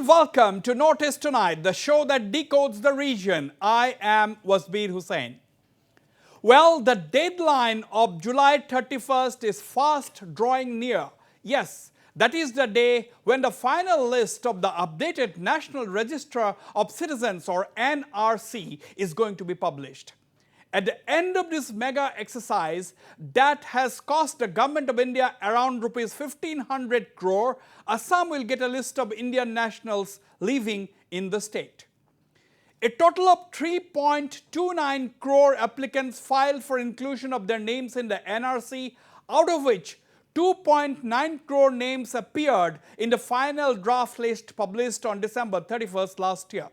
warm welcome to Notice Tonight, the show that decodes the region. I am Wasbir Hussain. Well, the deadline of July 31st is fast drawing near. Yes, that is the day when the final list of the updated National Register of Citizens, or NRC, is going to be published. At the end of this mega exercise that has cost the Government of India around rupees 1500 crore, Assam will get a list of Indian nationals living in the state. A total of 3.29 crore applicants filed for inclusion of their names in the NRC, out of which 2.9 crore names appeared in the final draft list published on December 31st last year.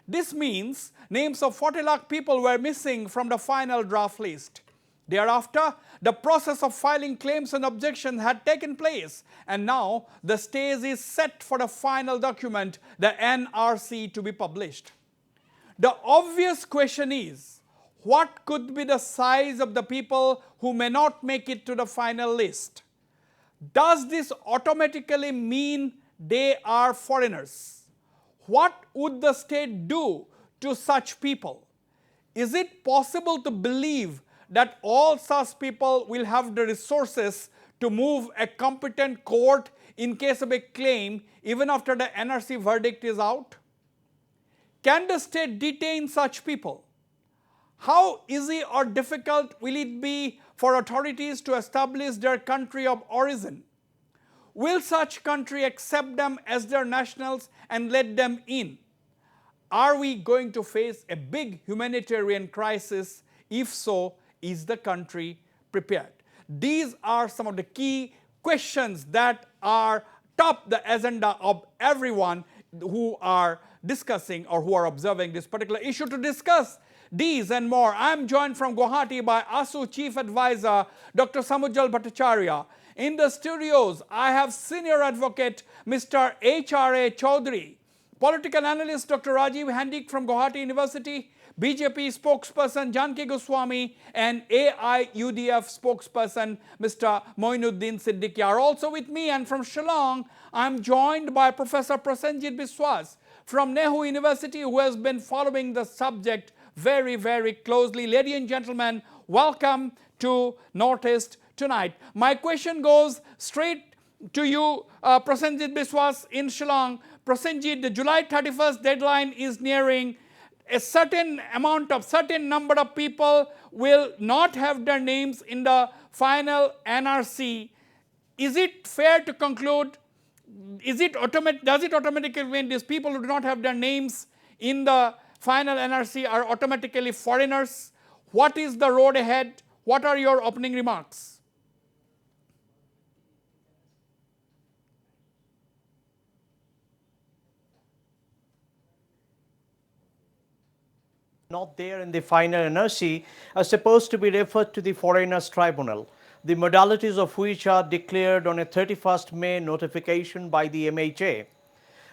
This means names of 40 lakh people were missing from the final draft list. Thereafter, the process of filing claims and objections had taken place, and now the stage is set for the final document, the NRC, to be published. The obvious question is, what could be the size of the people who may not make it to the final list? Does this automatically mean they are foreigners? What would the state do to such people? Is it possible to believe that all such people will have the resources to move a competent court in case of a claim even after the NRC verdict is out? Can the state detain such people? How easy or difficult will it be for authorities to establish their country of origin? Will such country accept them as their nationals and let them in? Are we going to face a big humanitarian crisis? If so, is the country prepared? These are some of the key questions that are top the agenda of everyone who are discussing or who are observing this particular issue. To discuss these and more, I am joined from Guwahati by ASU Chief Advisor Dr. Samujjal Bhattacharya. In the studios, I have Senior Advocate Mr. H.R.A. Chaudhary, Political Analyst Dr. Rajiv Handik from Guwahati University, BJP Spokesperson Janki Goswami, and AIUDF Spokesperson Mr. Moinuddin Siddiqui are also with me. And from Shillong, I am joined by Professor Prasenjit Biswas from Nehru University, who has been following the subject very, very closely. Ladies and gentlemen, welcome to Notice Tonight. My question goes straight to you, Prasenjit Biswas in Shillong. Prasenjit, the July 31st deadline is nearing. A certain number of people will not have their names in the final NRC. Is it fair to conclude, does it automatically mean these people who do not have their names in the final NRC are automatically foreigners? What is the road ahead? What are your opening remarks? Not there in the final NRC are supposed to be referred to the Foreigners Tribunal, the modalities of which are declared on a 31st May notification by the MHA.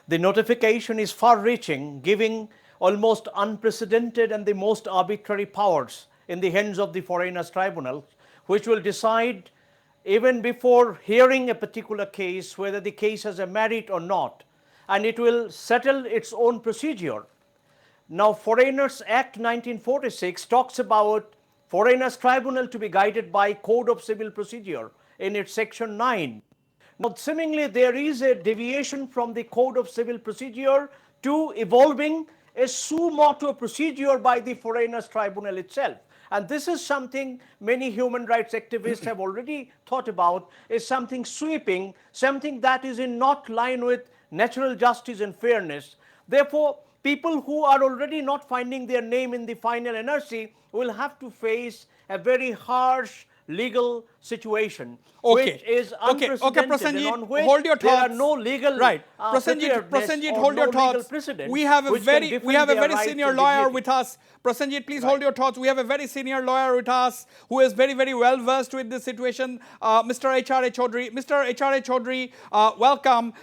The notification is far-reaching, giving almost unprecedented and the most arbitrary powers in the hands of the Foreigners Tribunal, which will decide even before hearing a particular case whether the case has a merit or not, and it will settle its own procedure. Now, Foreigners Act 1946 talks about Foreigners Tribunal to be guided by Code of Civil Procedure in its section 9. Now, seemingly there is a deviation from the Code of Civil Procedure to evolving a suo motu procedure by the Foreigners Tribunal itself. And this is something many human rights activists have already thought about, is something sweeping, something that is in not line with natural justice and fairness. Therefore, people who are already not finding their name in the final NRC will have to face a very harsh legal situation, which is unprecedented, and on which hold your there thoughts. are no legal Prasenjit, hold your thoughts. We have a very senior lawyer with us. Prasenjit, please hold your thoughts. We have a very senior lawyer with us who is very, very well versed with this situation, Mr. H.R.A. Chaudhary. Mr. H.R.A. Chaudhary, welcome.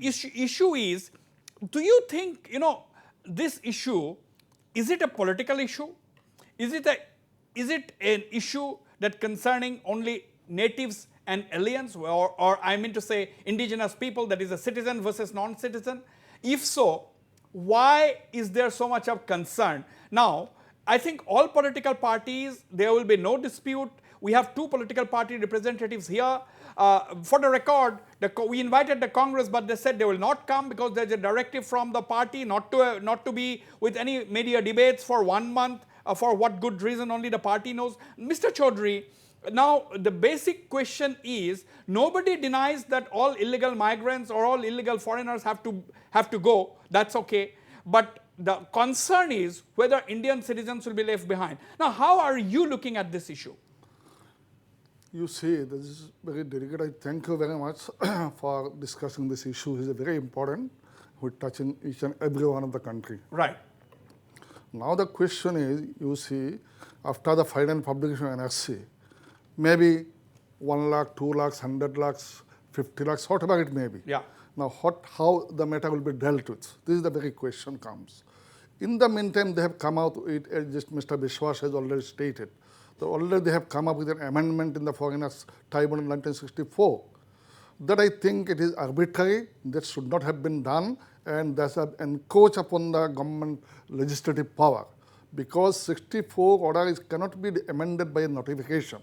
Issue is, do you think, this issue, is it a political issue? Is it an issue that concerning only natives and aliens, or I mean to say indigenous people, that is a citizen versus non-citizen? If so, why is there so much of concern? Now, I think all political parties, there will be no dispute. We have two political party representatives here. For the record, we invited the Congress, but they said they will not come because there's a directive from the party not to be with any media debates for 1 month. For what good reason only the party knows. Mr. Chaudhary, now the basic question is, nobody denies that all illegal migrants or all illegal foreigners have to go. That's okay. But the concern is whether Indian citizens will be left behind. Now, how are you looking at this issue? You see, this is very delicate. I thank you very much for discussing this issue. It is very important. We're touching each and every one of the country. Right. Now the question is, you see, after the final publication of NRC, maybe 1 lakh, 2 lakhs, 100 lakhs, 50 lakhs, whatever it may be. Yeah. Now, how the matter will be dealt with? This is the very question comes. In the meantime, they have come out with, as just Mr. Biswas has already stated, already they have come up with an amendment in the Foreigners Tribunal 1964 that I think it is arbitrary, that should not have been done, and that's an encroach upon the government legislative power, because 64 order cannot be amended by a notification.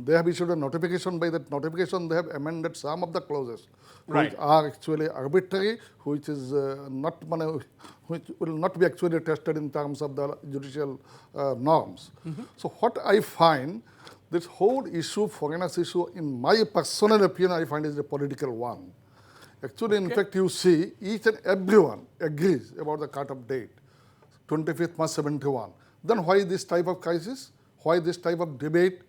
They have issued a notification. By that notification, they have amended some of the clauses, which are actually arbitrary, which is which will not be actually tested in terms of the judicial norms. So what I find, this whole issue, foreigners issue, in my personal opinion, I find is a political one. Actually, in fact, you see, each and everyone agrees about the cut-off date, 25th March 71. Then why this type of crisis? Why this type of debate?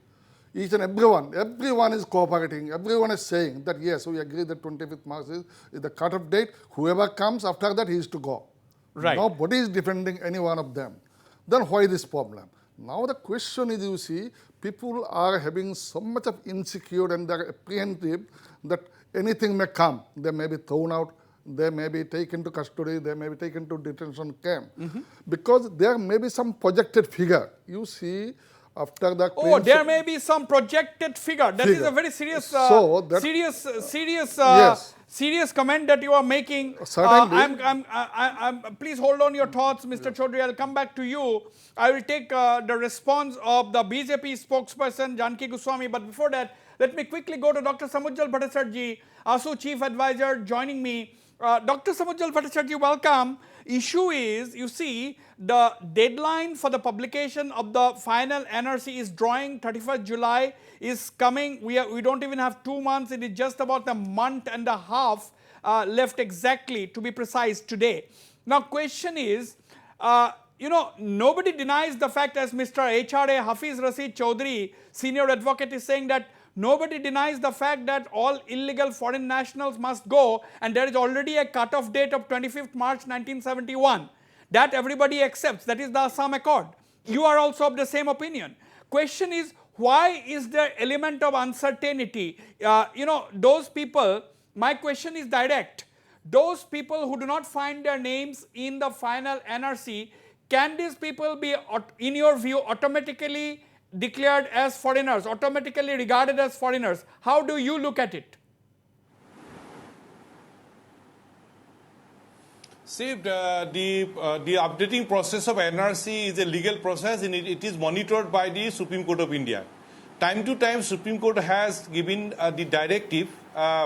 Each and everyone is cooperating. Everyone is saying that yes, we agree that 25th March is the cut-off date. Whoever comes after that, he is to go. Right. Nobody is defending any one of them. Then why this problem? Now the question is, you see, people are having so much of insecure and they are apprehensive that anything may come. They may be thrown out. They may be taken to custody. They may be taken to detention camp. Because there may be some projected figure. You see, after the there may be some projected figure. That is a very serious, serious comment that you are making. Certainly. Please hold on your thoughts, Mr. Chaudhary. I'll come back to you. I will take the response of the BJP spokesperson, Janki Goswami. But before that, let me quickly go to Dr. Samujjal Bhattacharjee, ASU Chief Advisor, joining me. Dr. Samujjal Bhattacharjee, welcome. Issue is, you see, the deadline for the publication of the final NRC is drawing. 31st July is coming. We don't even have 2 months. It is just about a month and a half left exactly, to be precise, today. Now, question is, nobody denies the fact, as Mr. HRA Hafiz Rashid Chaudhary, senior advocate, is saying that nobody denies the fact that all illegal foreign nationals must go, and there is already a cut-off date of 25th March 1971. That everybody accepts. That is the Assam Accord. You are also of the same opinion. Question is, why is there element of uncertainty? Those people, my question is direct. Those people who do not find their names in the final NRC, can these people be, in your view, automatically declared as foreigners, automatically regarded as foreigners? How do you look at it? See, the updating process of NRC is a legal process, and it is monitored by the Supreme Court of India. Time to time, Supreme Court has given the directive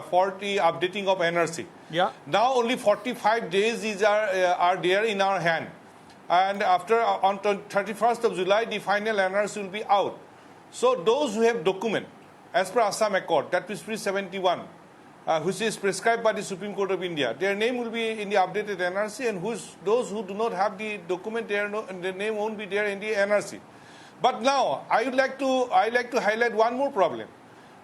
for the updating of NRC. Yeah. Now only 45 days are there in our hand. And on 31st of July, the final NRC will be out. So those who have document, as per Assam Accord, that is 371, which is prescribed by the Supreme Court of India, their name will be in the updated NRC, and those who do not have the document, their name won't be there in the NRC. But now, I like to highlight one more problem.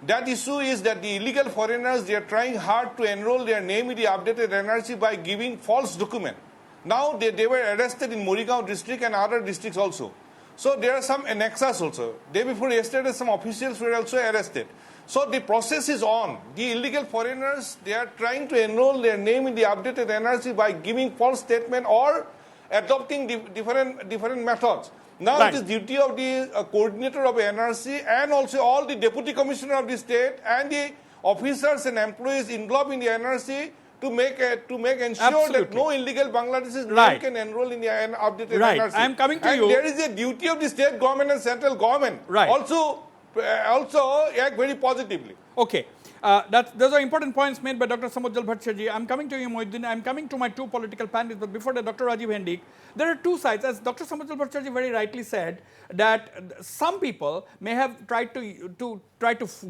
That issue is that the illegal foreigners, they are trying hard to enroll their name in the updated NRC by giving false document. Now they were arrested in Morrigaon district and other districts also. So there are some annexes also. Day before yesterday, some officials were also arrested. So the process is on. The illegal foreigners, they are trying to enroll their name in the updated NRC by giving false statement or adopting different methods. Now it is duty of the coordinator of NRC and also all the deputy commissioner of the state and the officers and employees involved in the NRC to make ensure that Absolutely. no illegal Bangladeshis Right. can enroll in the updated Right. NRC. I am coming to and you. there is a duty of the state government and central government Right. also act very positively. Okay. Those are important points made by Dr. Samujjal Bhattacharjee. I'm coming to you, Mohiuddin. I'm coming to my two political panelists, but before that, Dr. Rajiv Hendik, there are two sides. As Dr. Samujjal Bhattacharjee very rightly said, that some people may have tried to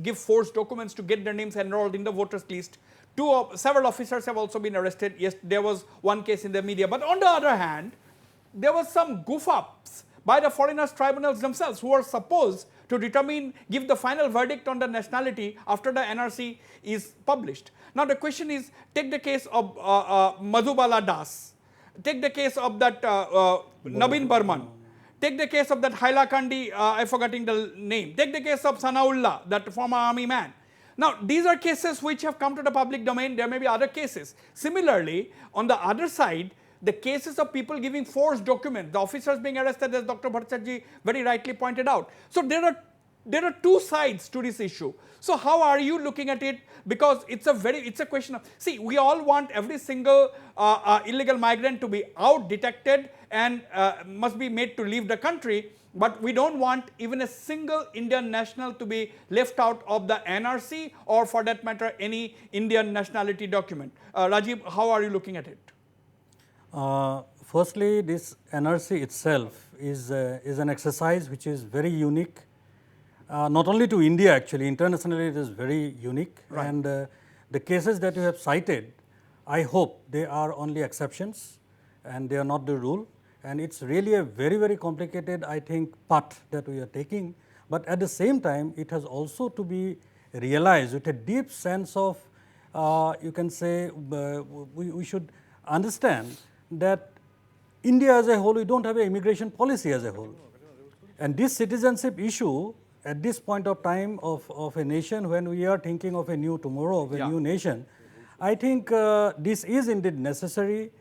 give forged documents to get their names enrolled in the voters list. Several officers have also been arrested. Yes, there was one case in the media. But on the other hand, there was some goof-ups by the foreigners tribunals themselves, who are supposed to give the final verdict on the nationality after the NRC is published. Now the question is, take the case of Madhubala Das, take the case of that Nabin Burman, take the case of that Hailakandi, I'm forgetting the name, take the case of Sanaullah, that former army man. Now, these are cases which have come to the public domain. There may be other cases. Similarly, on the other side, the cases of people giving forged documents, the officers being arrested, as Dr. Bhattacharjee very rightly pointed out. So there are two sides to this issue. So how are you looking at it? Because it's a question of, see, we all want every single illegal migrant to be out, detected, and must be made to leave the country. But we don't want even a single Indian national to be left out of the NRC, or for that matter any Indian nationality document. Rajiv, how are you looking at it? Firstly, this NRC itself is an exercise which is very unique, not only to India actually, internationally it is very unique. Right. And the cases that you have cited, I hope they are only exceptions and they are not the rule. And it's really a very, very complicated, I think, path that we are taking. But at the same time, it has also to be realized with a deep sense of, you can say, we should understand that India as a whole, we don't have an immigration policy as a whole. And this citizenship issue at this point of time of a nation, when we are thinking of a new tomorrow, of a new nation, I think this is indeed necessary.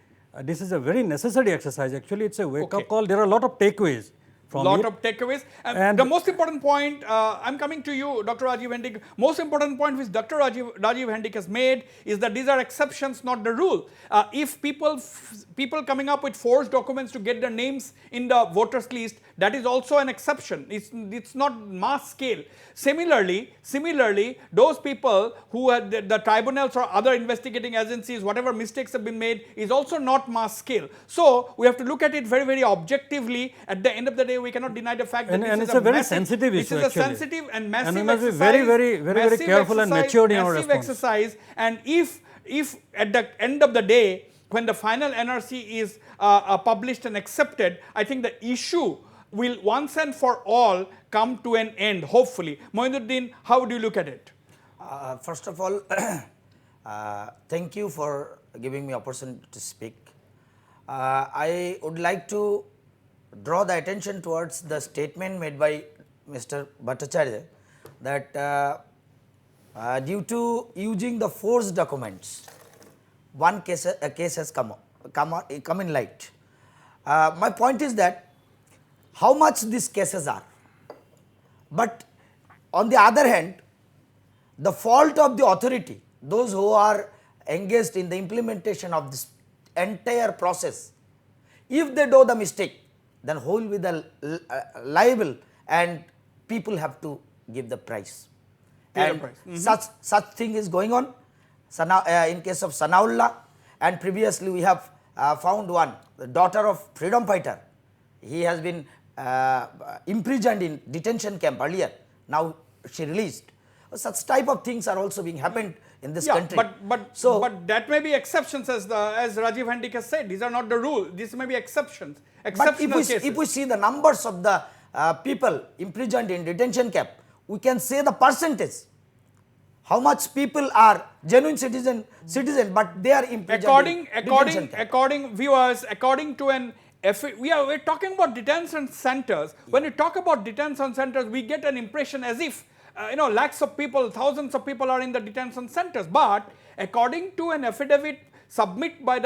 This is a very necessary exercise. Actually, it's a wake-up call. There are a lot of takeaways from it. Lot of takeaways. And the most important point, I'm coming to you, Dr. Rajiv Hendik. Most important point which Dr. Rajiv Hendik has made is that these are exceptions, not the rule. If people coming up with forged documents to get their names in the voters list, that is also an exception. It's not mass scale. Similarly, those people who had the tribunals or other investigating agencies, whatever mistakes have been made, is also not mass scale. So we have to look at it very, very objectively. At the end of the day, we cannot deny the fact that this is a very sensitive issue. This is a sensitive and massive and we must exercise. Be very careful and matured in our response. Exercise. And if at the end of the day, when the final NRC is published and accepted, I think the issue will once and for all come to an end, hopefully. Mohiuddin, how would you look at it? First of all, thank you for giving me opportunity to speak. I would like to draw the attention towards the statement made by Mr. Bhattacharya that due to using the forged documents, a case has come in light. My point is that how much these cases are, but on the other hand, the fault of the authority, those who are engaged in the implementation of this entire process, if they do the mistake, then who will be the liable, and people have to give the price. And such thing is going on in case of Sanaullah, and previously we have found one, the daughter of freedom fighter. He has been imprisoned in detention camp earlier. Now she released. Such type of things are also being happened in this country. But that may be exceptions, as Rajiv Hendik has said. These are not the rule. These may be exceptions. But if we see the numbers of the people imprisoned in detention camp, we can say the percentage. How much people are genuine citizen, but they are imprisoned in detention camp. According to an we're talking about detention centers. When we talk about detention centers, we get an impression as if lakhs of people, thousands of people are in the detention centers. But according to an affidavit submitted by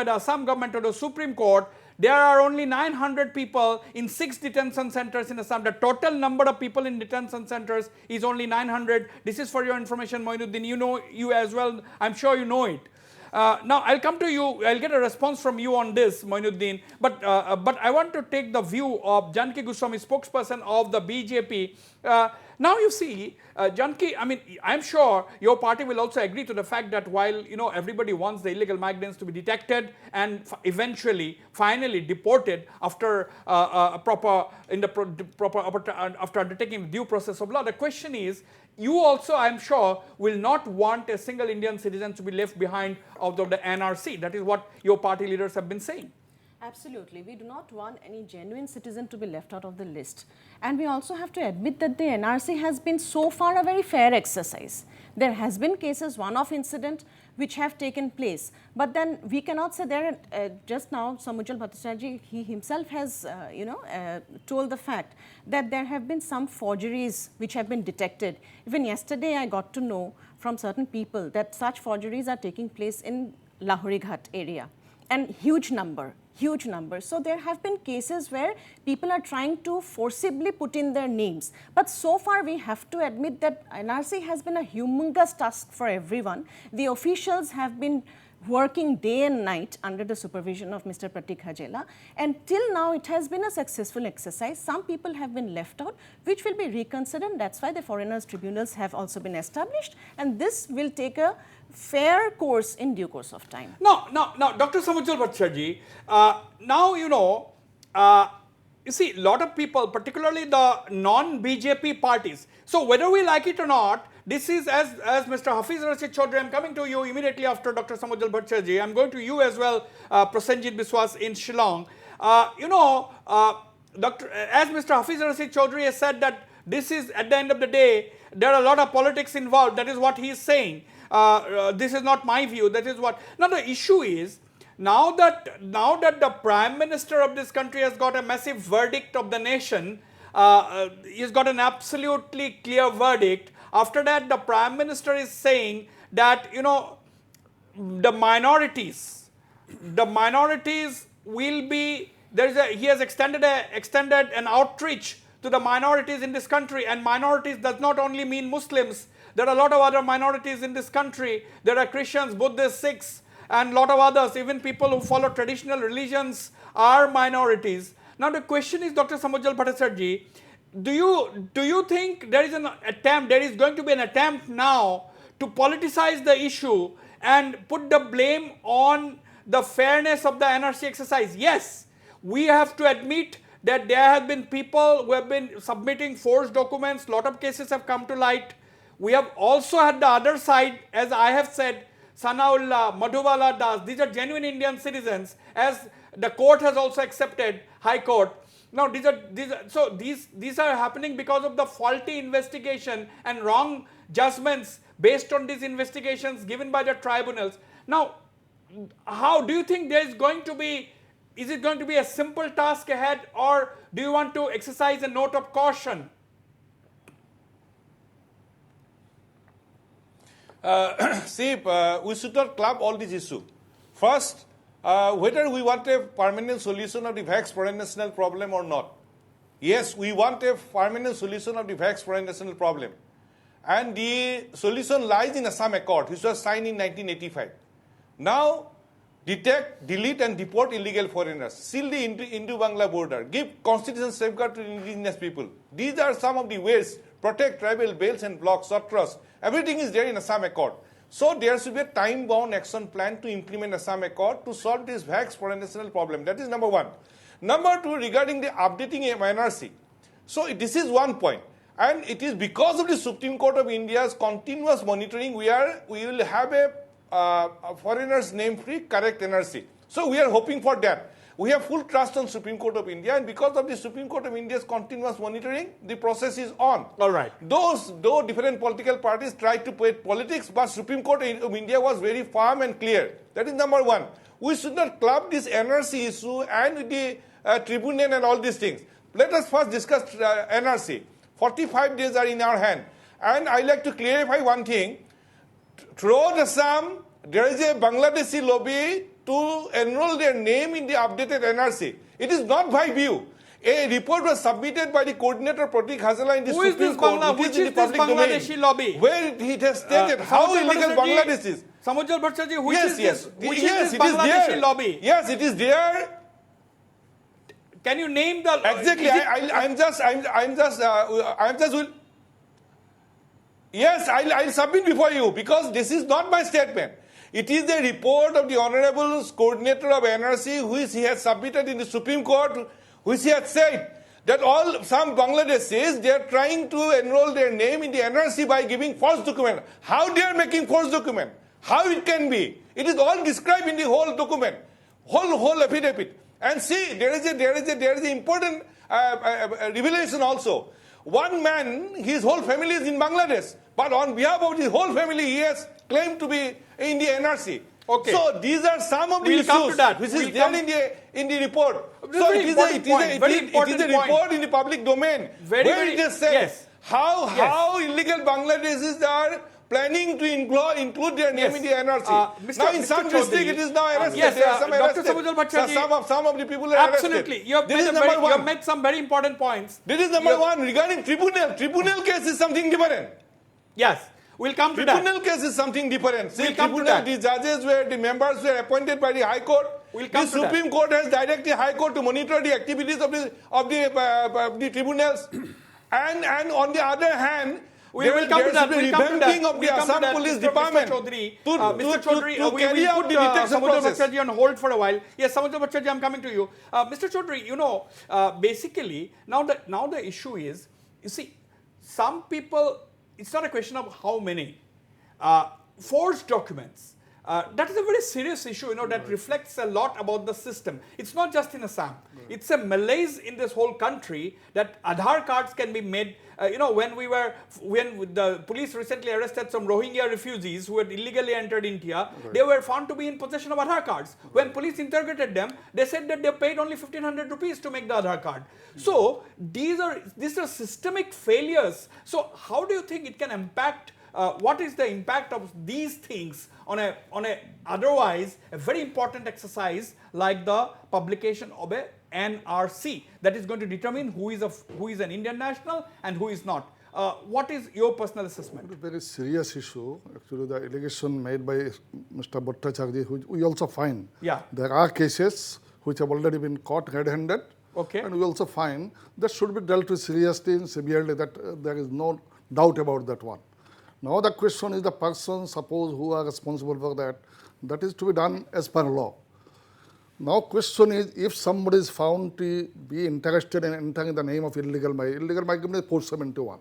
the Assam government to the Supreme Court, there are only 900 people in 6 detention centers in Assam. The total number of people in detention centers is only 900. This is for your information, Mohiuddin. You as well. I'm sure you know it. Now, I'll come to you. I'll get a response from you on this, Moinuddin. But I want to take the view of Janki Goswami, spokesperson of the BJP. Now, you see, Janki, I mean, I'm sure your party will also agree to the fact that while, everybody wants the illegal migrants to be detected and eventually, finally deported after after undertaking the due process of law, the question is, you also, I'm sure, will not want a single Indian citizen to be left behind out of the NRC. That is what your party leaders have been saying. Absolutely. We do not want any genuine citizen to be left out of the list. And we also have to admit that the NRC has been so far a very fair exercise. There has been cases, one-off incident, which have taken place. But then we cannot say there, just now, Samujal Bhattacharya, he himself has, told the fact that there have been some forgeries which have been detected. Even yesterday, I got to know from certain people that such forgeries are taking place in Lahori Ghat area. And huge number. So there have been cases where people are trying to forcibly put in their names. But so far we have to admit that NRC has been a humongous task for everyone. The officials have been working day and night under the supervision of Mr. Pratik Hajela. And till now it has been a successful exercise. Some people have been left out, which will be reconsidered. That's why the foreigners tribunals have also been established. And this will take a fair course in due course of time. Now, Dr. Samujal Bhattacharya, now you see, a lot of people, particularly the non-BJP parties. So whether we like it or not, this is as Mr. Hafiz Rashid Chaudhry, I'm coming to you immediately after Dr. Samujal Bhattacharya. I'm going to you as well, Prosenjit Biswas in Shillong. As Mr. Hafiz Rashid Chaudhry has said that this is, at the end of the day, there are a lot of politics involved. That is what he is saying. This is not my view. That is what. Now the issue is, now that the Prime Minister of this country has got a massive verdict of the nation, he's got an absolutely clear verdict. After that, the Prime Minister is saying that, the minorities will be, he has extended an outreach to the minorities in this country, and minorities does not only mean Muslims. There are a lot of other minorities in this country. There are Christians, Buddhists, Sikhs, and a lot of others. Even people who follow traditional religions are minorities. Now the question is, Dr. Samujal Bhattacharya, do you think there is going to be an attempt now to politicize the issue and put the blame on the fairness of the NRC exercise? Yes, we have to admit that there have been people who have been submitting forged documents. A lot of cases have come to light. We have also had the other side, as I have said, Sanaullah, Madhubala Das. These are genuine Indian citizens, as the court has also accepted, High Court. Now, these are happening because of the faulty investigation and wrong judgments based on these investigations given by the tribunals. Now, how do you think there is going to be? Is it going to be a simple task ahead, or do you want to exercise a note of caution? See, we should not club all these issues. First, whether we want a permanent solution of the vexed foreign national problem or not. Yes, we want a permanent solution of the vexed foreign national problem. And the solution lies in Assam Accord, which was signed in 1985. Now, detect, delete and deport illegal foreigners, seal the Indo-Bangla border, give constitutional safeguard to indigenous people. These are some of the ways, protect tribal belts and blocks, trust. Everything is there in Assam Accord. So there should be a time-bound action plan to implement Assam Accord to solve this vexed foreign national problem. That is number one. Number two, regarding the updating NRC. So this is one point. And it is because of the Supreme Court of India's continuous monitoring, we will have a foreigners name-free correct NRC. So we are hoping for that. We have full trust on Supreme Court of India, and because of the Supreme Court of India's continuous monitoring, the process is on. All right. Though different political parties tried to play politics, but Supreme Court of India was very firm and clear. That is number one. We should not club this NRC issue and the tribunal and all these things. Let us first discuss NRC. 45 days are in our hand. And I like to clarify one thing. Throughout Assam, there is a Bangladeshi lobby to enroll their name in the updated NRC. It is not by view. A report was submitted by the coordinator Pratik Hazala in the Who is Supreme this Court, Bangla? which Which is in is the this public domain, Bangladeshi lobby? where it has stated how Samujal illegal Bhattacharjee- Bangladesh is. Samujal Bhattacharjee, which Yes, is yes, this, which yes, is this it is Bangladeshi there. lobby? Yes, it is there. Can you name the Exactly. is it- I'm just will. Yes, I'll submit before you because this is not my statement. It is the report of the Honorable Coordinator of NRC which he has submitted in the Supreme Court, which he has said that some Bangladeshis, they are trying to enroll their name in the NRC by giving false document. How they are making false document? How it can be? It is all described in the whole document, whole affidavit. And see, there is an important revelation also. One man, his whole family is in Bangladesh, but on behalf of his whole family, he has claimed to be in the NRC. Okay. So these are some of the We'll issues come to that. which We'll is there come- in the report. Very So it is important point, very a important point. report in the public domain Very, where very- it is said yes. how illegal Bangladeshis are planning to include their name Yes. in the NRC. Mr. Now in Mr. some Chaudhary, district it is now arrested. yes, There are some Dr. arrested. Samujal Bhattacharjee, Some of the people are absolutely. arrested. You have This made, is a number very, you have one. made some very important points. This is number one regarding tribunal. Tribunal case is something different. Yes, we'll come to that. Tribunal case is something different. See, We'll come to tribunal, that. the judges the members were appointed by the High Court. We'll come The to that. Supreme Court has directed High Court to monitor the activities of the tribunals. And on the other hand, We will come to that. There We'll is come a to that. revamping of the We'll come to Assam that. Police Mr. Department Chaudhary, to Mr. Chaudhary, to we carry will out put the detection Samujal process. Bhattacharjee on hold for a while. Yes, Samujal Bhattacharjee, I'm coming to you. Mr. Chaudhary, basically, now the issue is, you see, some people, it's not a question of how many. Forged documents. That is a very serious issue, that reflects a lot about the system. It's not just in Assam. It's a malaise in this whole country that Aadhaar cards can be made. When the police recently arrested some Rohingya refugees who had illegally entered India, they were found to be in possession of Aadhaar cards. When police interrogated them, they said that they paid only 1,500 rupees to make the Aadhaar card. So these are systemic failures. So how do you think it can impact? What is the impact of these things on a otherwise a very important exercise like the publication of a NRC that is going to determine who is an Indian national and who is not? What is your personal assessment? It's a very serious issue. Actually, the allegation made by Mr. Bhattacharjee, which we also find. Yeah. There are cases which have already been caught red-handed. Okay. And we also find that should be dealt with seriously and severely, that there is no doubt about that one. Now the question is the person, suppose, who are responsible for that is to be done as per law. Now question is, if somebody is found to be interested in entering the name of illegal migrant is Post 71.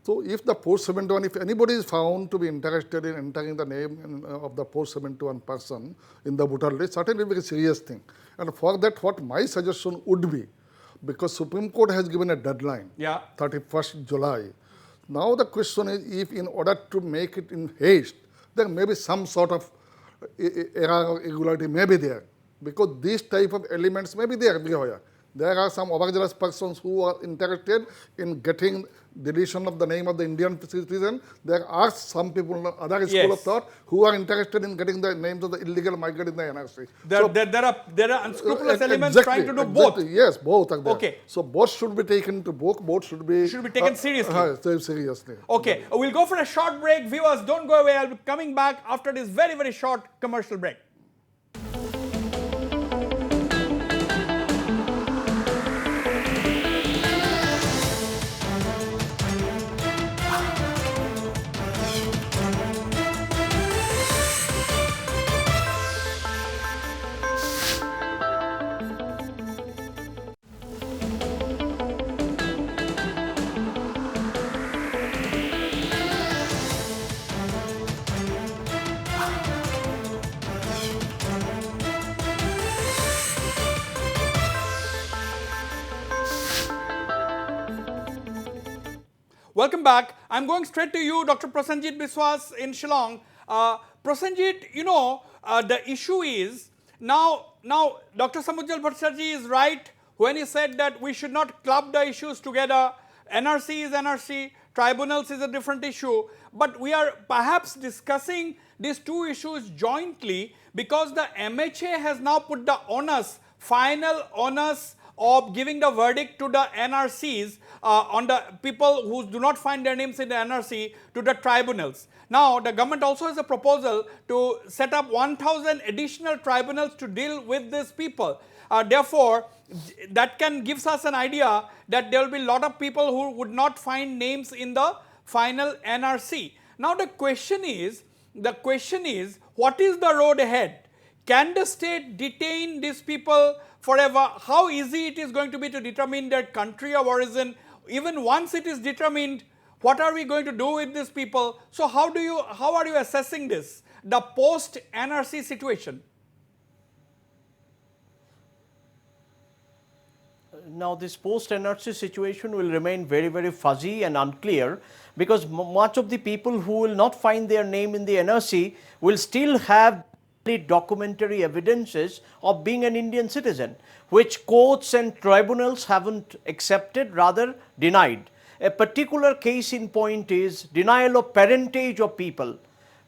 So if the Post 71, if anybody is found to be interested in entering the name of the Post 71 person in the voter list, certainly a very serious thing. And for that, what my suggestion would be, because Supreme Court has given a deadline, 31st July. Now the question is, if in order to make it in haste, there may be some sort of error or irregularity may be there. Because these type of elements may be there everywhere. There are some overzealous persons who are interested in getting deletion of the name of the Indian citizen. There are some people in other school of thought who are interested in getting the names of the illegal migrant in the NRC. There are unscrupulous elements trying to do both. Yes, both are there. Okay. So both should be taken to book. Both should be taken seriously. Seriously. Okay, we'll go for a short break. Viewers, don't go away. I'll be coming back after this very, very short commercial break. Welcome back. I'm going straight to you, Dr. Prasenjit Biswas in Shillong. Prasenjit, the issue is now Dr. Samujal Bhattacharjee is right when he said that we should not club the issues together. NRC is NRC, tribunals is a different issue, but we are perhaps discussing these two issues jointly because the MHA has now put the onus, final onus of giving the verdict to the NRCs on the people who do not find their names in the NRC to the tribunals. Now, the government also has a proposal to set up 1,000 additional tribunals to deal with these people. Therefore, that can gives us an idea that there will be a lot of people who would not find names in the final NRC. Now, the question is, what is the road ahead? Can the state detain these people forever? How easy it is going to be to determine their country of origin? Even once it is determined, what are we going to do with these people? So how are you assessing this, the post-NRC situation? Now, this post-NRC situation will remain very, very fuzzy and unclear, because much of the people who will not find their name in the NRC will still have documentary evidences of being an Indian citizen, which courts and tribunals haven't accepted, rather denied. A particular case in point is denial of parentage of people.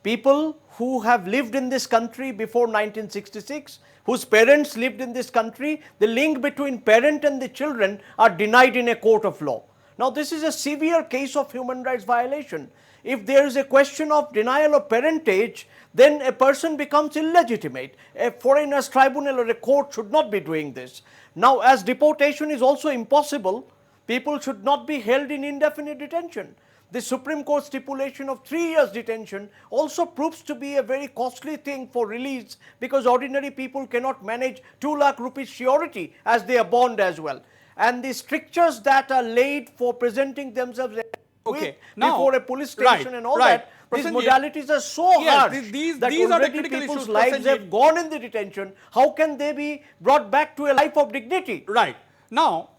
People who have lived in this country before 1966, whose parents lived in this country, the link between parent and the children are denied in a court of law. Now, this is a severe case of human rights violation. If there is a question of denial of parentage, then a person becomes illegitimate. A foreigners tribunal or a court should not be doing this. Now, as deportation is also impossible, people should not be held in indefinite detention. The Supreme Court stipulation of 3 years detention also proves to be a very costly thing for release, because ordinary people cannot manage 2 lakh rupees surety as their bond as well. And the strictures that are laid for presenting themselves before a police station and all that, these modalities are so harsh that these are the already critical people's issues, lives have gone in the detention. How can they be brought back to a life of dignity? Right. Now,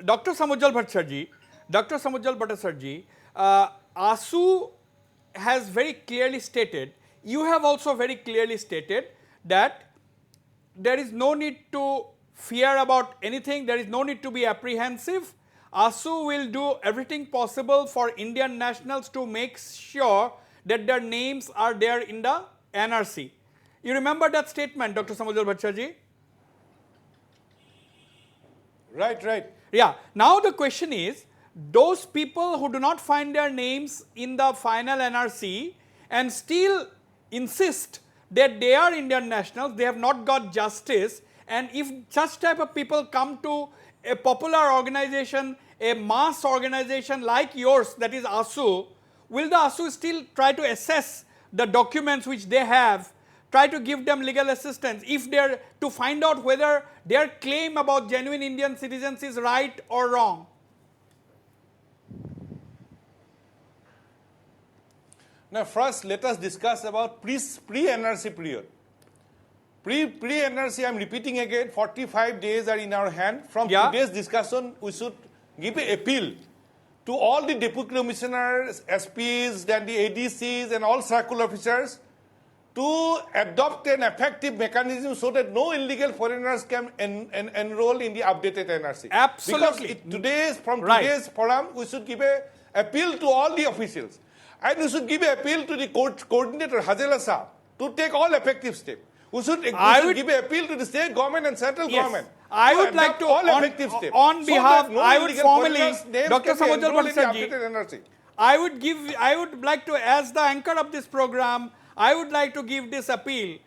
Dr. Samujjal Bhattacharjee, ASU has very clearly stated, you have also very clearly stated that there is no need to fear about anything, there is no need to be apprehensive. ASU will do everything possible for Indian nationals to make sure that their names are there in the NRC. You remember that statement, Dr. Samujjal Bhattacharjee? Right. Yeah. Now the question is, those people who do not find their names in the final NRC and still insist that they are Indian nationals, they have not got justice, and if such type of people come to a popular organization, a mass organization like yours, that is ASU, will the ASU still try to assess the documents which they have, try to give them legal assistance if they are to find out whether their claim about genuine Indian citizens is right or wrong? Now, first let us discuss about pre-NRC period. Pre-NRC, I am repeating again, 45 days are in our hand. From today's discussion, we should give an appeal to all the deputy commissioners, SPs, then the ADCs and all circle officers to adopt an effective mechanism so that no illegal foreigners can enroll in the updated NRC. Absolutely. Because from today's forum, we should give an appeal to all the officials. And we should give an appeal to the coordinator, Hazela Saab, to take all effective steps. We should give an appeal to the state government and central government. I would like to, on behalf, I would formally, Dr. Samujjal Bhattacharjee, I would like to, as the anchor of this program, I would like to give this appeal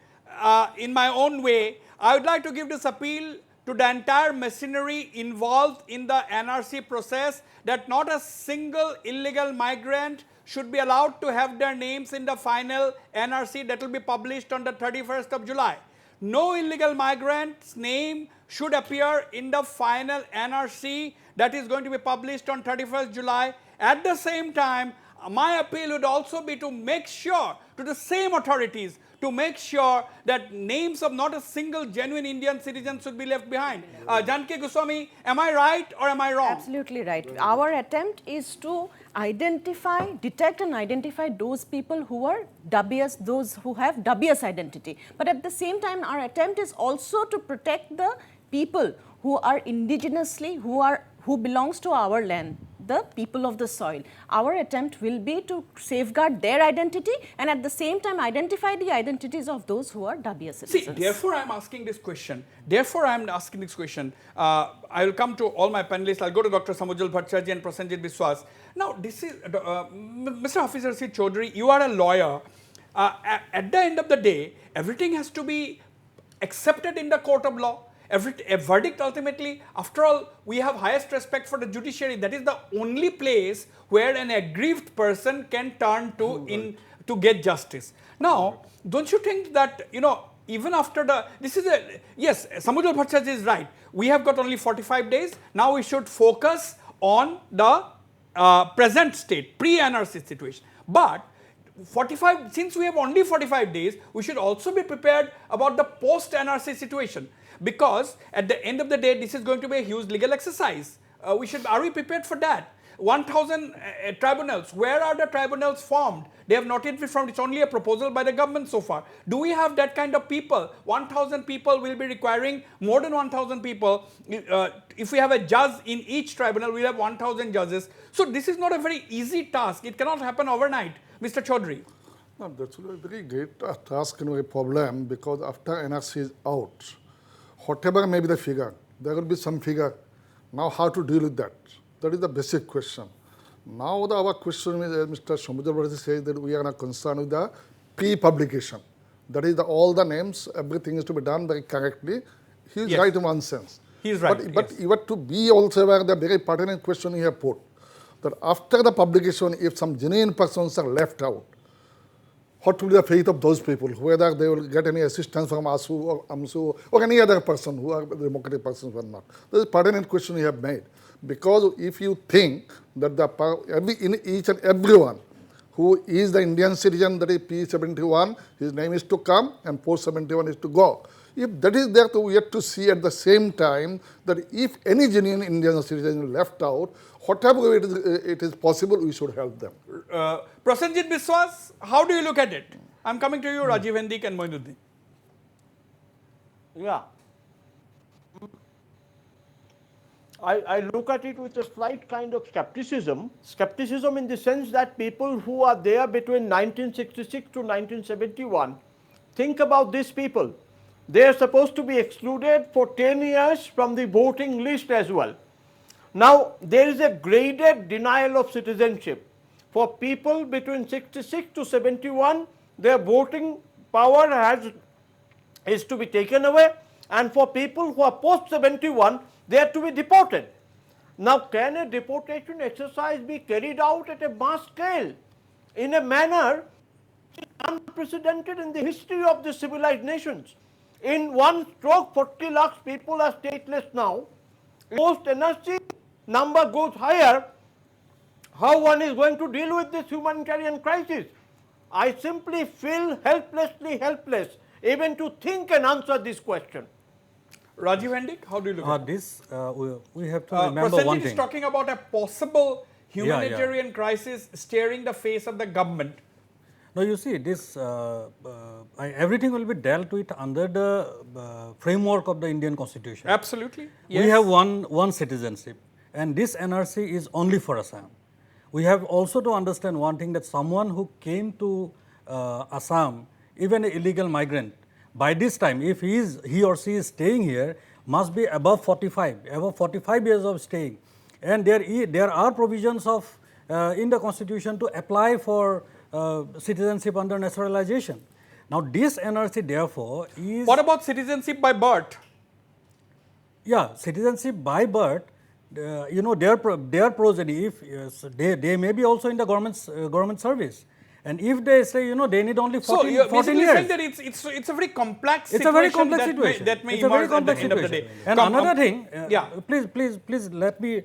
in my own way. I would like to give this appeal to the entire machinery involved in the NRC process, that not a single illegal migrant should be allowed to have their names in the final NRC that will be published on the 31st of July. No illegal migrant's name should appear in the final NRC that is going to be published on 31st July. At the same time, my appeal would also be to make sure, to the same authorities, to make sure that names of not a single genuine Indian citizen should be left behind. Janki Goswami, am I right or am I wrong? Absolutely right. Our attempt is to identify, detect and identify those people who are dubious, those who have dubious identity. But at the same time, our attempt is also to protect the people who are indigenously, who belongs to our land. the people of the soil. Our attempt will be to safeguard their identity and at the same time identify the identities of those who are dubious citizens. See, therefore I am asking this question. I will come to all my panelists. I'll go to Dr. Samujal Bhattacharya and Prasenjit Biswas. Now, this is, Mr. Hafiz Rashid Chaudhary, you are a lawyer. At the end of the day, everything has to be accepted in the court of law. A verdict ultimately, after all, we have highest respect for the judiciary. That is the only place where an aggrieved person can turn to to get justice. Now, don't you think that, even after yes, Samujal Bhattacharya is right. We have got only 45 days. Now we should focus on the present state, pre-NRC situation. But since we have only 45 days, we should also be prepared about the post-NRC situation. Because at the end of the day, this is going to be a huge legal exercise. Are we prepared for that? 1,000 tribunals. Where are the tribunals formed? They have not yet been formed. It's only a proposal by the government so far. Do we have that kind of people? 1,000 people will be requiring more than 1,000 people. If we have a judge in each tribunal, we'll have 1,000 judges. So this is not a very easy task. It cannot happen overnight. Mr. Chaudhary. No, that's a very great task and a problem, because after NRC is out, whatever may be the figure, there will be some figure. Now how to deal with that? That is the basic question. Now our question is, Mr. Samujal Bhattacharya says that we are not concerned with the pre-publication. That is all the names, everything is to be done very correctly. He is right in one sense. He is right. But you have to be also aware of the very pertinent question you have put. That after the publication, if some genuine persons are left out, what will be the fate of those people, whether they will get any assistance from ASU or AMSU or any other person who are democratic persons or not. This is a pertinent question you have made. Because if you think that each and everyone who is the Indian citizen, that is P71, his name is to come and post-71 is to go. If that is there, we have to see at the same time that if any genuine Indian citizen is left out, whatever it is possible, we should help them. Prasenjit Biswas, how do you look at it? I'm coming to you, Rajiv Hendik and Moinuddin. Yeah. I look at it with a slight kind of skepticism. Skepticism in the sense that people who are there between 1966 to 1971, think about these people. They are supposed to be excluded for 10 years from the voting list as well. Now, there is a graded denial of citizenship. For people between 66 to 71, their voting power is to be taken away, and for people who are post-71, they are to be deported. Now, can a deportation exercise be carried out at a mass scale in a manner unprecedented in the history of the civilized nations? In one stroke, 40 lakhs people are stateless now. Post-NRC number goes higher. How one is going to deal with this humanitarian crisis? I simply feel helplessly helpless even to think and answer this question. Rajiv Hendik, how do you look at this? We have to remember Prasenjit one thing. is talking about a possible humanitarian crisis staring the face of the government. No, you see, this everything will be dealt with under the framework of the Indian Constitution. Absolutely. Yes. We have one citizenship, and this NRC is only for Assam. We have also to understand one thing, that someone who came to Assam, even an illegal migrant, by this time, if he or she is staying here, must be above 45 years of staying. And there are provisions of in the Constitution to apply for citizenship under naturalization. Now, this NRC therefore is... What about citizenship by birth? Yeah, citizenship by birth, their progeny, if they may be also in the government service. And if they say, they need only 14 years. So, you're saying that it's a very complex situation. It's a very complex situation. That may emerge at the end of the day. And another thing, please let me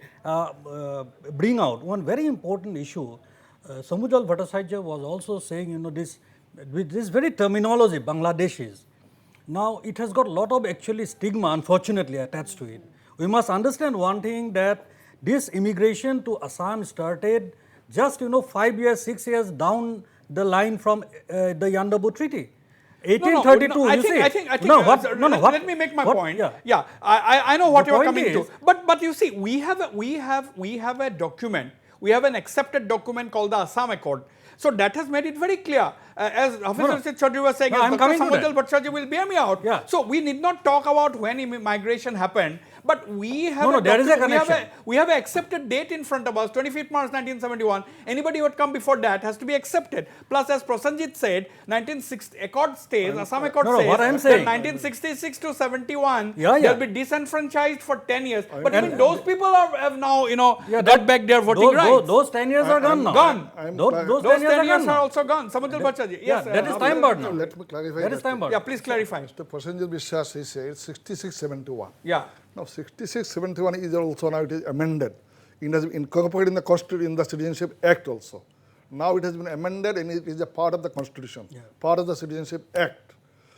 bring out one very important issue. Samujal Bhattacharya was also saying, with this very terminology, Bangladeshis. Now, it has got a lot of actually stigma, unfortunately, attached to it. We must understand one thing, that this immigration to Assam started just 5 years, 6 years down the line from the Yandabu Treaty. 1832, I you think, see. I think, what? let me make my What? point. Yeah. I know what The you're point coming to. is- But you see, we have a document. We have an accepted document called the Assam Accord. So that has made it very clear. As Hafiz Rashid Chaudhry was saying, No, I'm Dr. coming to Samujal that. Bhattacharjee will bear me out. Yeah. So we need not talk about when migration happened. But we have No, there is a document- connection. we have an accepted date in front of us, 25th March 1971. Anybody who had come before that has to be accepted. Plus, as Prasanjit said, 1960 Accord stays, Assam Accord No, says what I'm that saying- 1966 to 71, Yeah, yeah. they'll be disenfranchised for 10 years. But And- even those people have now, Yeah, got back their voting rights. Those 10 years are gone now. Gone. Those Those 10 years 10 are years gone are now. also gone. Samujal Bhattacharjee. Yes, that is Hafiz time Rashid. bound now. Let me clarify. That is time bound. Yeah, please clarify. Mr. Prasenjit Vishwas, he said 6671. Yeah. Now 6671 is also now it is amended. It has been incorporated in the Constitution, in the Citizenship Act also. Now it has been amended and it is a part of the Constitution, part of the Citizenship Act.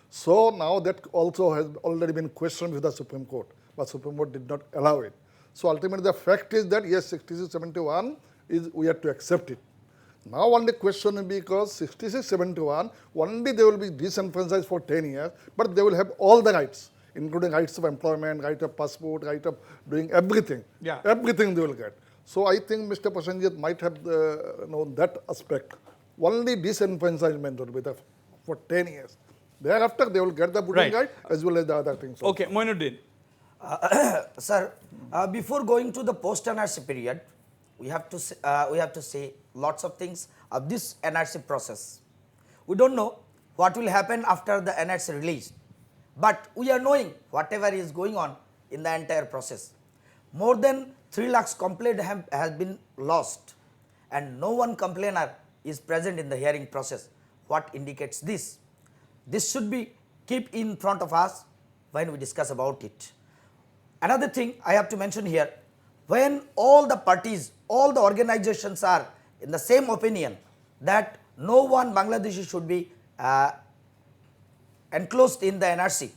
So now that also has already been questioned with the Supreme Court, but Supreme Court did not allow it. So ultimately the fact is that yes, 6671 is, we have to accept it. Now only question is because 6671, only they will be disenfranchised for 10 years, but they will have all the rights, including rights of employment, right of passport, right of doing everything. Yeah. Everything they will get. So I think Mr. Prasenjit might have known that aspect. Only disenfranchisement will be there for 10 years. Thereafter they will get the voting Right. right as well as the other things. also. Okay, Moinuddin. Sir, before going to the post-NRC period, we have to say lots of things of this NRC process. We don't know what will happen after the NRC release, but we are knowing whatever is going on in the entire process. More than 3 lakhs complaint has been lost, and no one complainer is present in the hearing process. What indicates this? This should be keep in front of us when we discuss about it. Another thing I have to mention here, when all the parties, all the organizations are in the same opinion that no one Bangladeshi should be enclosed in the NRC,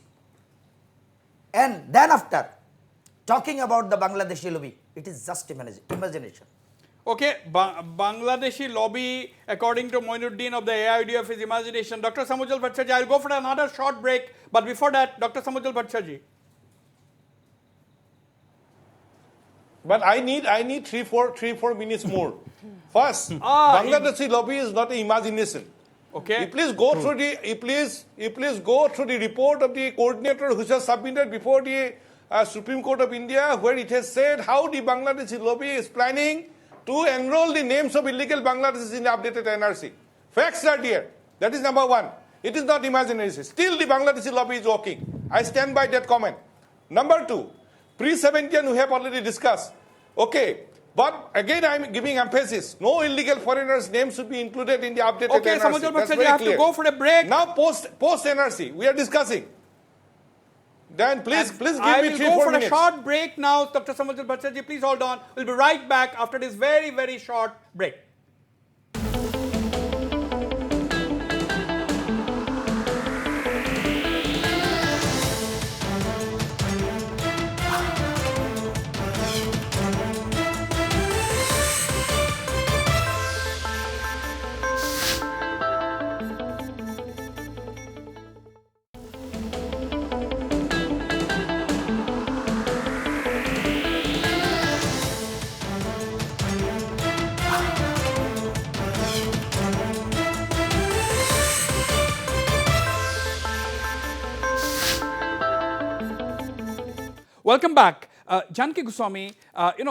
and then after talking about the Bangladeshi lobby, it is just imagination. Okay, Bangladeshi lobby, according to Moinuddin of the AIUDF, is imagination. Dr. Samujal Bhattacharjee, I'll go for another short break, but before that, Dr. Samujal Bhattacharjee. But I need 3-4 minutes more. First, Bangladeshi lobby is not an imagination. Okay. You please go through the you please go through the report of the coordinator which was submitted before the Supreme Court of India, where it has said how the Bangladeshi lobby is planning to enroll the names of illegal Bangladeshis in the updated NRC. Facts are there. That is number one. It is not imagination. Still the Bangladeshi lobby is working. I stand by that comment. Number two, pre-17 we have already discussed. Okay. But again, I am giving emphasis. No illegal foreigners' names should be included in the updated Okay, NRC. Samujal That's Bhattacharjee, very I have to clear. go for a break. Now post NRC, we are discussing. Then please give I me will 3-4 go for minutes. a short break now. Dr. Samujal Bhattacharjee, please hold on. We'll be right back after this very, very short break. Welcome back. Janki Goswami,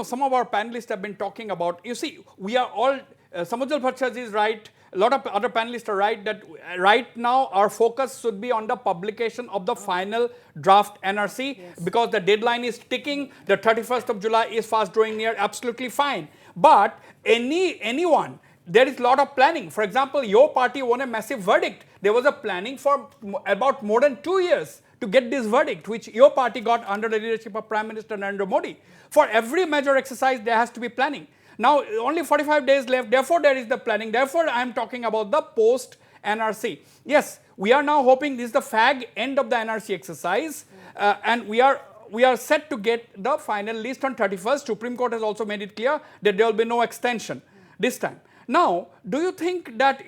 some of our panelists have been talking about, you see, we are all, Samujal Bhattacharjee is right, a lot of other panelists are right that right now our focus should be on the publication of the final draft NRC because the deadline is ticking, the 31st of July is fast drawing near, absolutely fine. But anyone, there is a lot of planning. For example, your party won a massive verdict. There was a planning for about more than 2 years to get this verdict, which your party got under the leadership of Prime Minister Narendra Modi. For every major exercise, there has to be planning. Now, only 45 days left, therefore there is the planning. Therefore, I am talking about the post-NRC. Yes, we are now hoping this is the fag end of the NRC exercise, and we are set to get the final list on 31st. Supreme Court has also made it clear that there will be no extension this time. Now, do you think that,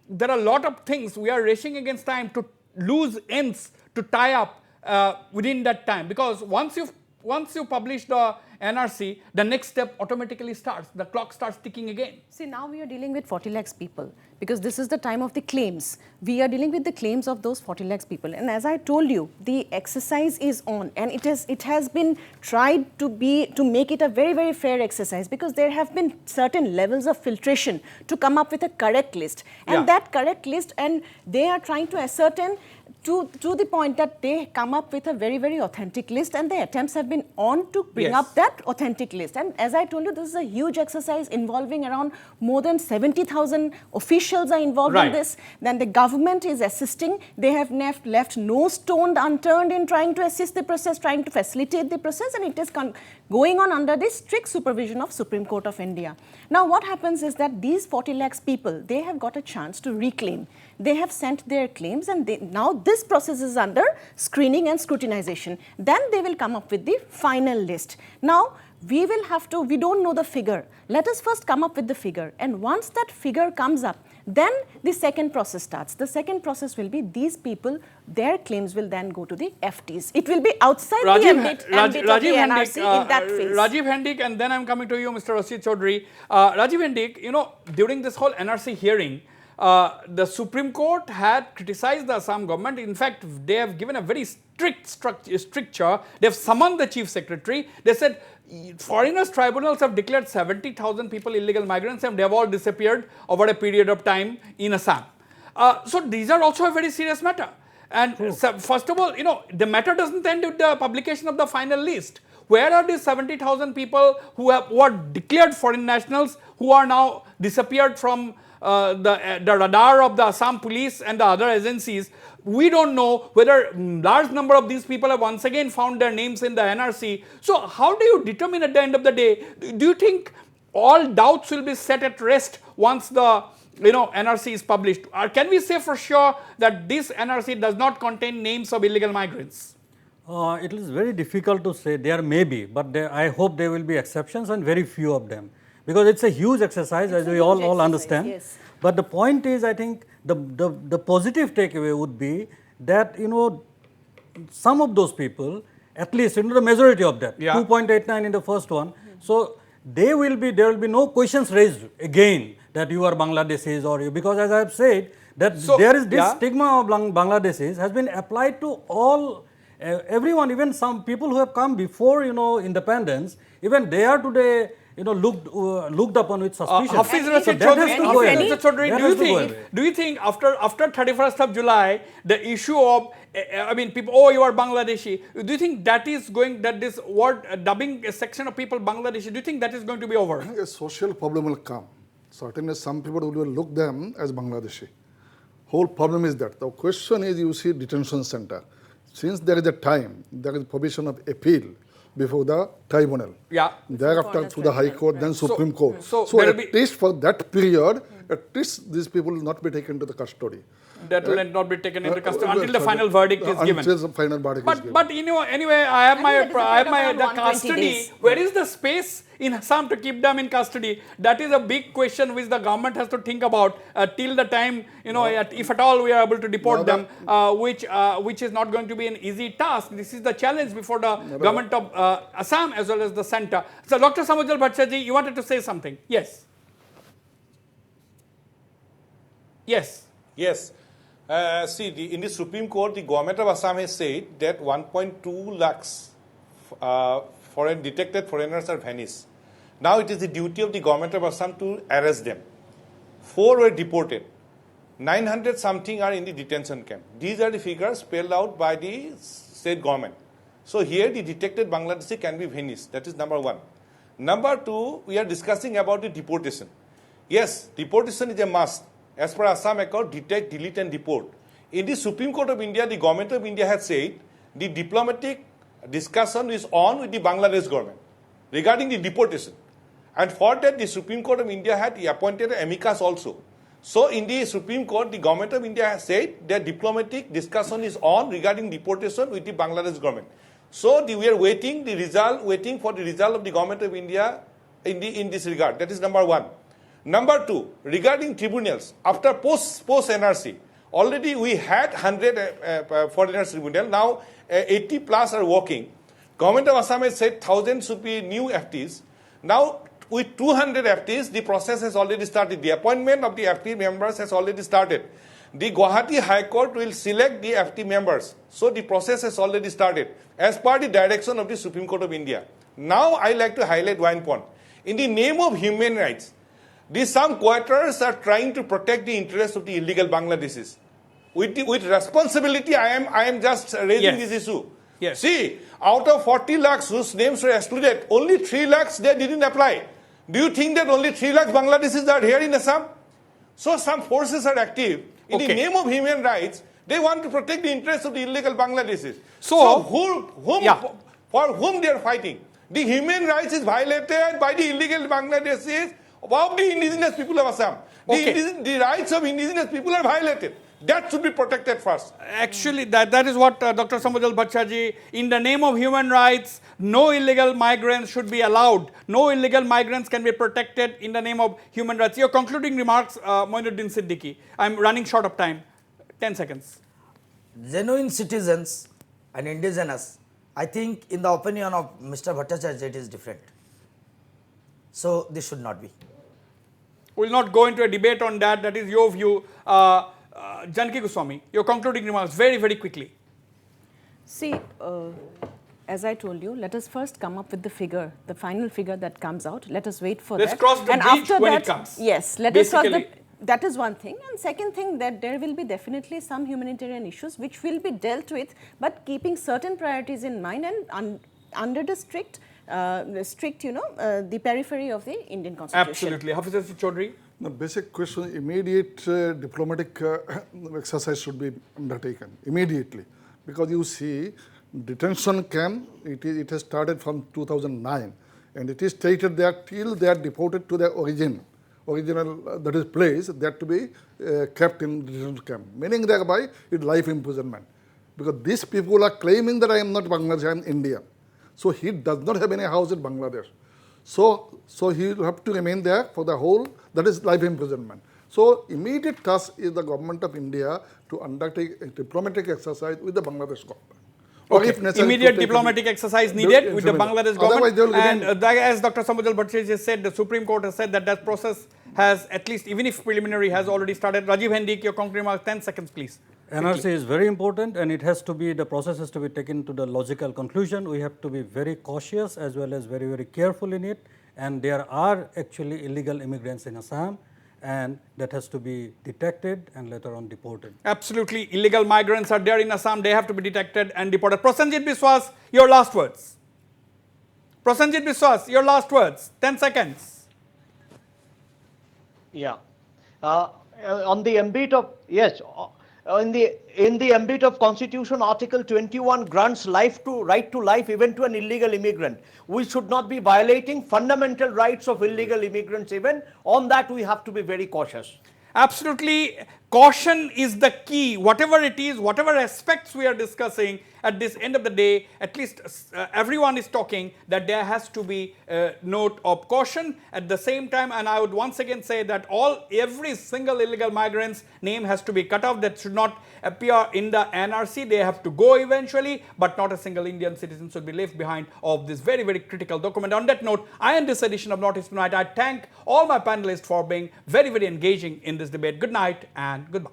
there are a lot of things we are racing against time to loose ends to tie up within that time, because once you publish the NRC, the next step automatically starts. The clock starts ticking again. See, now we are dealing with 40 lakhs people because this is the time of the claims. We are dealing with the claims of those 40 lakhs people. And as I told you, the exercise is on, and it has been tried to make it a very, very fair exercise, because there have been certain levels of filtration to come up with a correct list. And that correct list, and they are trying to ascertain to the point that they come up with a very, very authentic list, and the attempts have been on to bring up that authentic list. And as I told you, this is a huge exercise involving around more than 70,000 officials are involved in this. Then the government is assisting. They have left no stone unturned in trying to assist the process, trying to facilitate the process, and it is going on under the strict supervision of Supreme Court of India. Now, what happens is that these 40 lakhs people, they have got a chance to reclaim. They have sent their claims, and now this process is under screening and scrutinization. Then they will come up with the final list. Now, we don't know the figure. Let us first come up with the figure. And once that figure comes up, then the second process starts. The second process will be these people, their claims will then go to the FTs. It will be outside the ambit of the NRC in that phase. Rajiv Hendik, and then I'm coming to you, Mr. Rashid Chaudhary. Rajiv Hendik, during this whole NRC hearing, the Supreme Court had criticized the Assam government. In fact, they have given a very strict stricture. They have summoned the Chief Secretary. They said foreigners tribunals have declared 70,000 people illegal migrants, and they have all disappeared over a period of time in Assam. So these are also a very serious matter. And first of all, the matter doesn't end with the publication of the final list. Where are these 70,000 people who are declared foreign nationals, who are now disappeared from the radar of the Assam police and the other agencies? We don't know whether large number of these people have once again found their names in the NRC. So how do you determine at the end of the day? Do you think all doubts will be set at rest once the NRC is published? Or can we say for sure that this NRC does not contain names of illegal migrants? It is very difficult to say. There may be, but I hope there will be exceptions, and very few of them. Because it's a huge exercise, as we all understand. Yes. But the point is, I think the positive takeaway would be that some of those people, at least the majority of that, 2.89 in the first one. So there will be no questions raised again that you are Bangladeshis or you, because as I have said that there is this stigma of Bangladeshis has been applied to all everyone, even some people who have come before independence, even they are today looked upon with suspicion. Hafiz Rashid Chaudhary, do you think after 31st of July, the issue of, people, you are Bangladeshi, do you think that this word dubbing a section of people Bangladeshi, do you think that is going to be over? A social problem will come. Certainly some people will look them as Bangladeshi. Whole problem is that. The question is, you see detention center. Since there is a time, there is provision of appeal before the tribunal. Thereafter to the High Court, then Supreme Court. So at least for that period, at least these people will not be taken to the custody. That will not be taken into custody until the final verdict is given. Until the final verdict is given. But anyway, I have the custody. Where is the space in Assam to keep them in custody? That is a big question which the government has to think about till the time, if at all we are able to deport them, which is not going to be an easy task. This is the challenge before the government of Assam as well as the center. So Dr. Samujal Bhattacharjee, you wanted to say something? Yes. Yes. Yes. In the Supreme Court, the government of Assam has said that 1.2 lakhs detected foreigners are vanished. Now it is the duty of the government of Assam to arrest them. 4 were deported. 900 something are in the detention camp. These are the figures spelled out by the state government. So here the detected Bangladeshi can be vanished. That is number 1. Number 2, we are discussing about the deportation. Yes, deportation is a must. As per Assam Accord, detect, delete and deport. In the Supreme Court of India, the government of India has said the diplomatic discussion is on with the Bangladesh government regarding the deportation. And for that, the Supreme Court of India had appointed an amicus also. So in the Supreme Court, the government of India has said that diplomatic discussion is on regarding deportation with the Bangladesh government. So we are waiting for the result of the government of India in this regard. That is number 1. Number 2, regarding tribunals, after post-NRC, Already we had 100 foreigners tribunal. Now 80 plus are working. Government of Assam has said 1,000 should be new FTs. Now with 200 FTs, the process has already started. The appointment of the FT members has already started. The Guwahati High Court will select the FT members. So the process has already started as per the direction of the Supreme Court of India. Now I like to highlight one point. In the name of human rights, some quarters are trying to protect the interests of the illegal Bangladeshis. With responsibility, I am just raising this issue. Yes. See, out of 40 lakhs whose names were excluded, only 3 lakhs they didn't apply. Do you think that only 3 lakhs Bangladeshis are here in Assam? So some forces are active. In the name of human rights, they want to protect the interests of the illegal Bangladeshis. So for whom they are fighting? The human rights is violated by the illegal Bangladeshis of the indigenous people of Assam. The rights of indigenous people are violated. That should be protected first. Actually, that is what Dr. Samujal Bhattacharjee, in the name of human rights, no illegal migrants should be allowed. No illegal migrants can be protected in the name of human rights. Your concluding remarks, Moinuddin Siddiqui. I'm running short of time. 10 seconds. Genuine citizens and indigenous, I think in the opinion of Mr. Bhattacharjee, it is different. So this should not be. We'll not go into a debate on that. That is your view. Janaki Goswami, your concluding remarks very, very quickly. See, as I told you, let us first come up with the figure, the final figure that comes out. Let us wait for that. Let's cross the bridge when it comes. Yes, let us cross the... That is one thing. And second thing, that there will be definitely some humanitarian issues which will be dealt with, but keeping certain priorities in mind and under the strict, the periphery of the Indian Constitution. Absolutely. Hafiz Asif Chaudhry? The basic question, immediate diplomatic exercise should be undertaken immediately, because you see, detention camp, it has started from 2009, and it is stated that till they are deported to their original that is place, they have to be kept in detention camp, meaning thereby it's life imprisonment. Because these people are claiming that I am not Bangladesh, I am India. So he does not have any house in Bangladesh. So he will have to remain there for the whole, that is life imprisonment. So immediate task is the government of India to undertake a diplomatic exercise with the Bangladesh government. Or if necessary, immediate diplomatic exercise needed with the Bangladesh government. And as Dr. Samujal Bhattacharjee said, the Supreme Court has said that that process has at least, even if preliminary, has already started. Rajiv Hendik, your concluding remarks, 10 seconds please. NRC is very important, and it has to be, the process has to be taken to the logical conclusion. We have to be very cautious as well as very, very careful in it. And there are actually illegal immigrants in Assam, and that has to be detected and later on deported. Absolutely. Illegal migrants are there in Assam. They have to be detected and deported. Prosenjit Biswas, your last words. Prosenjit Biswas, your last words. 10 seconds. Yeah. On the ambit of, yes, in the ambit of Constitution, Article 21 grants right to life even to an illegal immigrant. We should not be violating fundamental rights of illegal immigrants even. On that, we have to be very cautious. Absolutely. Caution is the key. Whatever it is, whatever aspects we are discussing, at this end of the day, at least everyone is talking that there has to be a note of caution at the same time. And I would once again say that every single illegal migrant's name has to be cut off. That should not appear in the NRC. They have to go eventually, but not a single Indian citizen should be left behind of this very, very critical document. On that note, I end this edition of Notice Tonight. I thank all my panelists for being very, very engaging in this debate. Good night and goodbye.